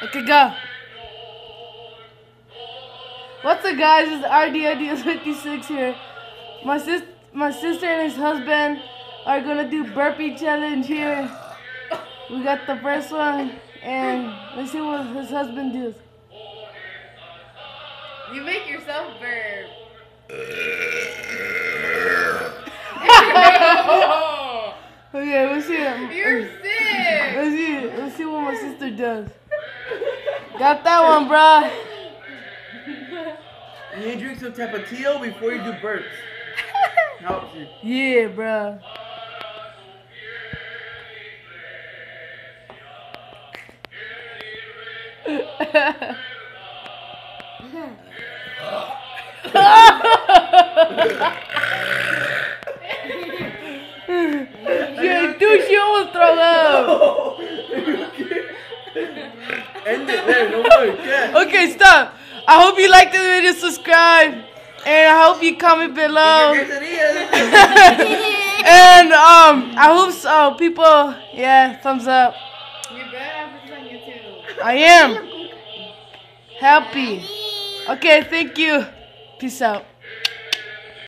Okay, go. What's up, guys? It's Rdiaz 56 here. My sister and his husband are gonna do burpee challenge here. We got the first one, and let's see what his husband does. You make yourself burp. Okay, let's see. You're sick. Let's see what my sister does. Got that one, bruh. You need to drink some tapatio before you do burps. Helps you. Yeah, bruh. Yeah, dude, she almost throw up. End it there, no more. Yeah. Okay, stop. I hope you like this video, subscribe, and I hope you comment below. And I hope so. People, yeah, thumbs up. You better have this on YouTube. I am happy. Okay, thank you. Peace out.